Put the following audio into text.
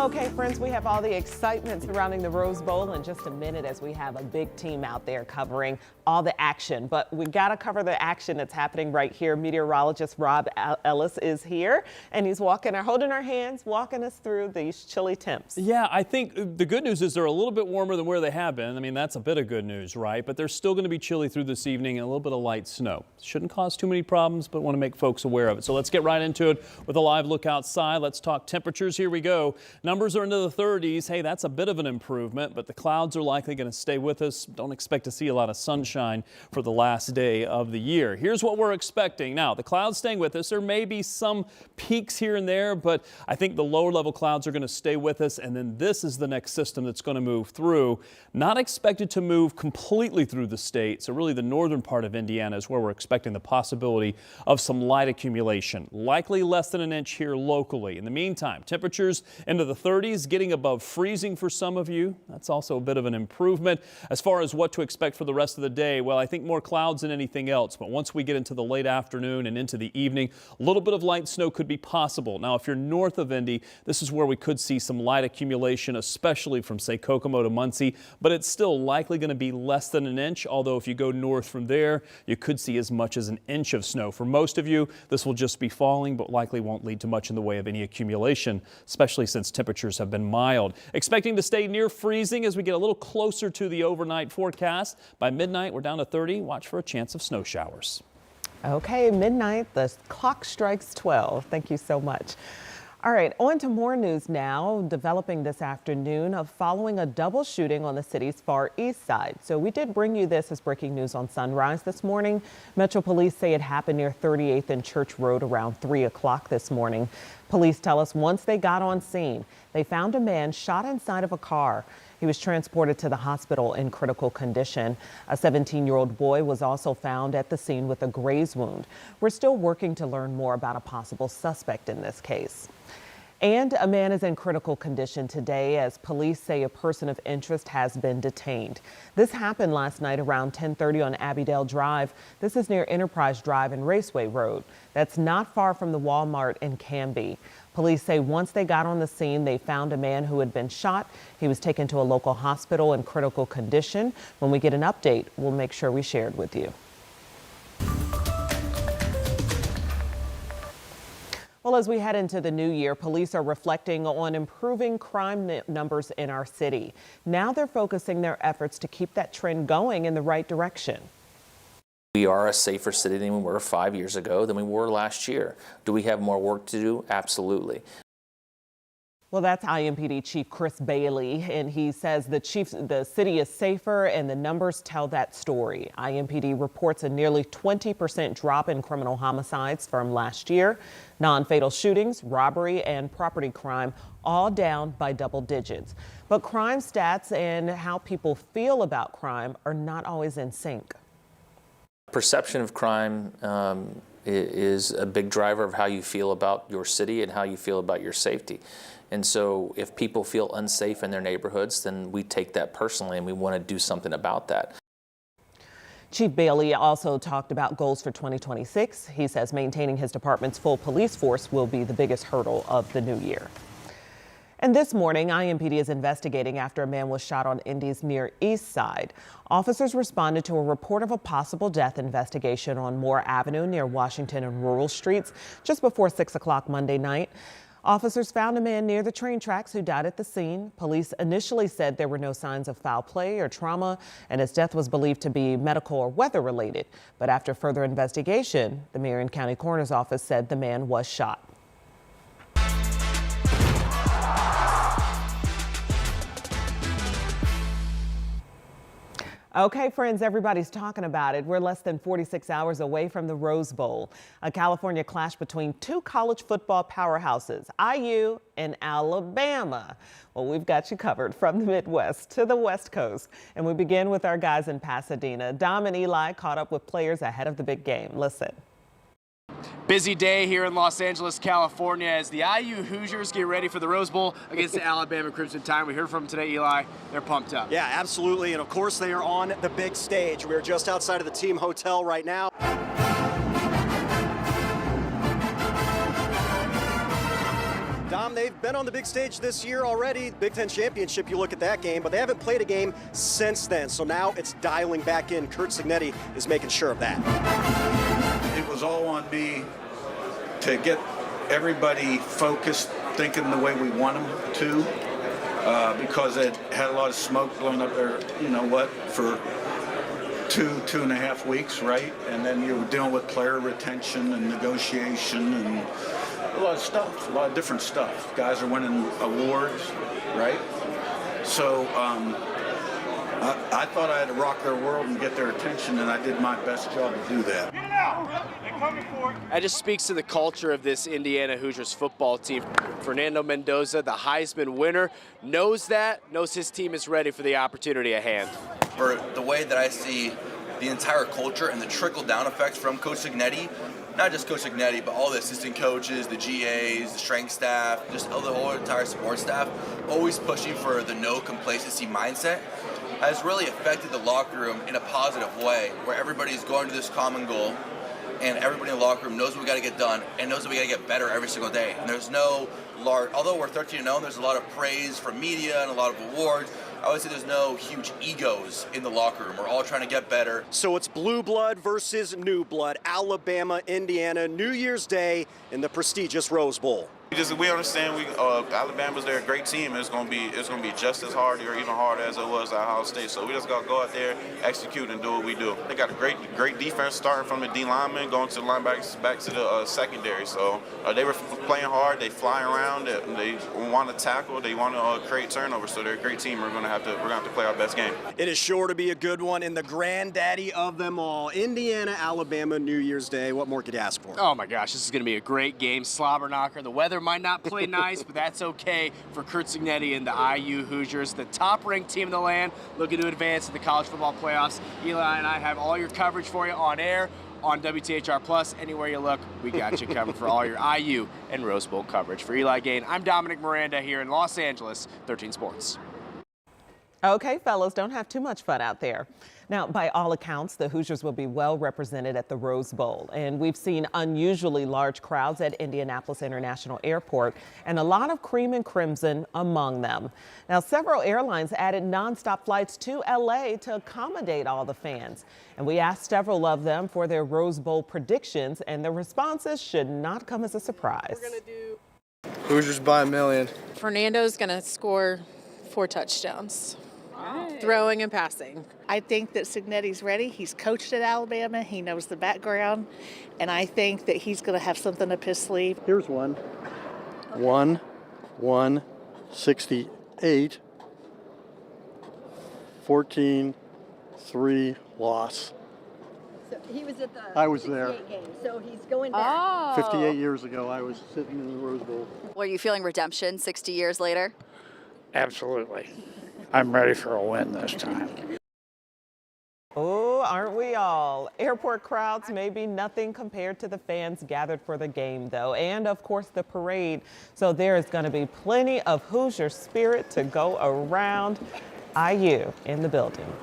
Okay, friends, we have all the excitement surrounding the Rose Bowl in just a minute as we have a big team out there covering all the action. But we got to cover the action that's happening right here. Meteorologist Rob Ellis is here, and he's holding our hands, walking us through these chilly temps. Yeah, I think the good news is they're a little bit warmer than where they have been. I mean, that's a bit of good news, right? But they're still going to be chilly through this evening and a little bit of light snow. Shouldn't cause too many problems, but want to make folks aware of it. So let's get right into it with a live look outside. Let's talk temperatures. Here we go. Numbers are into the 30s. Hey, that's a bit of an improvement, but the clouds are likely going to stay with us. Don't expect to see a lot of sunshine for the last day of the year. Here's what we're expecting. Now, the clouds staying with us. There may be some peaks here and there, but I think the lower level clouds are going to stay with us. And then this is the next system that's going to move through. Not expected to move completely through the state. So really the northern part of Indiana is where we're expecting the possibility of some light accumulation. Likely less than an inch here locally. In the meantime, temperatures into the 30s, getting above freezing for some of you. That's also a bit of an improvement. As far as what to expect for the rest of the day, well, I think more clouds than anything else. But once we get into the late afternoon and into the evening, a little bit of light snow could be possible. Now, if you're north of Indy, this is where we could see some light accumulation, especially from, say, Kokomo to Muncie. But it's still likely going to be less than an inch, although if you go north from there, you could see as much as an inch of snow. For most of you, this will just be falling, but likely won't lead to much in the way of any accumulation, especially since temperatures have been mild. Expecting to stay near freezing as we get a little closer to the overnight forecast. By midnight, we're down to 30. Watch for a chance of snow showers. Okay, midnight, the clock strikes 12. Thank you so much. All right, on to more news now, developing this afternoon of following a double shooting on the city's far east side. So we did bring you this as breaking news on Sunrise this morning. Metro Police say it happened near 38th and Church Road around 3 o'clock this morning. Police tell us once they got on scene, they found a man shot inside of a car. He was transported to the hospital in critical condition. A 17-year-old boy was also found at the scene with a graze wound. We're still working to learn more about a possible suspect in this case. And a man is in critical condition today as police say a person of interest has been detained. This happened last night around 10:30 on Abbeydale Drive. This is near Enterprise Drive and Raceway Road. That's not far from the Walmart in Canby. Police say once they got on the scene, they found a man who had been shot. He was taken to a local hospital in critical condition. When we get an update, we'll make sure we share it with you. Well, as we head into the new year, police are reflecting on improving crime numbers in our city. Now they're focusing their efforts to keep that trend going in the right direction. We are a safer city than we were 5 years ago, than we were last year. Do we have more work to do? Absolutely. Well, that's IMPD Chief Chris Bailey, and he says the city is safer and the numbers tell that story. IMPD reports a nearly 20% drop in criminal homicides from last year. Non-fatal shootings, robbery, and property crime all down by double digits. But crime stats and how people feel about crime are not always in sync. Perception of crime is a big driver of how you feel about your city and how you feel about your safety. And so if people feel unsafe in their neighborhoods, then we take that personally and we want to do something about that. Chief Bailey also talked about goals for 2026. He says maintaining his department's full police force will be the biggest hurdle of the new year. And this morning, IMPD is investigating after a man was shot on Indy's Near East Side. Officers responded to a report of a possible death investigation on Moore Avenue near Washington and Rural Streets just before 6 o'clock Monday night. Officers found a man near the train tracks who died at the scene. Police initially said there were no signs of foul play or trauma, and his death was believed to be medical or weather related. But after further investigation, the Marion County Coroner's Office said the man was shot. Okay, friends, everybody's talking about it. We're less than 46 hours away from the Rose Bowl, a California clash between two college football powerhouses, IU and Alabama. Well, we've got you covered from the Midwest to the West Coast. And we begin with our guys in Pasadena. Dom and Eli caught up with players ahead of the big game. Listen. Busy day here in Los Angeles, California, as the IU Hoosiers get ready for the Rose Bowl against the Alabama Crimson Tide. We heard from them today, Eli. They're pumped up. Yeah, absolutely. And of course, they are on the big stage. We're just outside of the team hotel right now. Dom, they've been on the big stage this year already. Big Ten Championship, you look at that game, but they haven't played a game since then. So now it's dialing back in. Curt Cignetti is making sure of that. It was all on me to get everybody focused, thinking the way we want them to, because it had a lot of smoke blowing up there, you know what, for 2.5 weeks, right? And then you were dealing with player retention and negotiation and a lot of stuff, a lot of different stuff. Guys are winning awards, right? So I thought I had to rock their world and get their attention, and I did my best job to do that. That just speaks to the culture of this Indiana Hoosiers football team. Fernando Mendoza, the Heisman winner, knows his team is ready for the opportunity at hand. For the way that I see the entire culture and the trickle-down effects from Coach Cignetti, not just Coach Cignetti, but all the assistant coaches, the GAs, the strength staff, just the whole entire support staff, always pushing for the no complacency mindset, has really affected the locker room in a positive way, where everybody's going to this common goal, and everybody in the locker room knows what we got to get done and knows that we got to get better every single day. And there's no large, although we're 13-0, there's a lot of praise from media and a lot of awards. I would say there's no huge egos in the locker room. We're all trying to get better. So it's blue blood versus new blood. Alabama, Indiana, New Year's Day in the prestigious Rose Bowl. We understand Alabama's they're a great team. It's gonna be just as hard or even harder as it was at Ohio State. So we just gotta go out there, execute, and do what we do. They got a great defense starting from the D linemen, going to the linebackers, back to the secondary. So they were playing hard. They fly around. They want to tackle. They want to create turnovers. So they're a great team. We're gonna have to play our best game. It is sure to be a good one in the granddaddy of them all. Indiana, Alabama, New Year's Day. What more could you ask for? Oh my gosh, this is going to be a great game. Slobber knocker. The weather might not play nice, but that's okay for Curt Cignetti and the IU Hoosiers, the top-ranked team in the land, looking to advance in the college football playoffs. Eli and I have all your coverage for you on air, on WTHR Plus. Anywhere you look, we got you covered for all your IU and Rose Bowl coverage. For Eli Gain, I'm Dominic Miranda here in Los Angeles, 13 Sports. Okay, fellas, don't have too much fun out there. Now, by all accounts, the Hoosiers will be well represented at the Rose Bowl, and we've seen unusually large crowds at Indianapolis International Airport, and a lot of cream and crimson among them. Now, several airlines added nonstop flights to LA to accommodate all the fans, and we asked several of them for their Rose Bowl predictions, and the responses should not come as a surprise. We're gonna do Hoosiers by 1,000,000. Fernando's gonna score 4 touchdowns. Throwing and passing. I think that Cignetti's ready. He's coached at Alabama. He knows the background. And I think that he's going to have something up his sleeve. Here's one. 1-1-68. 14-3 loss. So he was at the I was there. game, so he's going back. 58 years ago, I was sitting in the Rose Bowl. Were you feeling redemption 60 years later? Absolutely. I'm ready for a win this time. Oh, aren't we all? Airport crowds may be nothing compared to the fans gathered for the game, though, and of course the parade. So there is going to be plenty of Hoosier spirit to go around. IU in the building.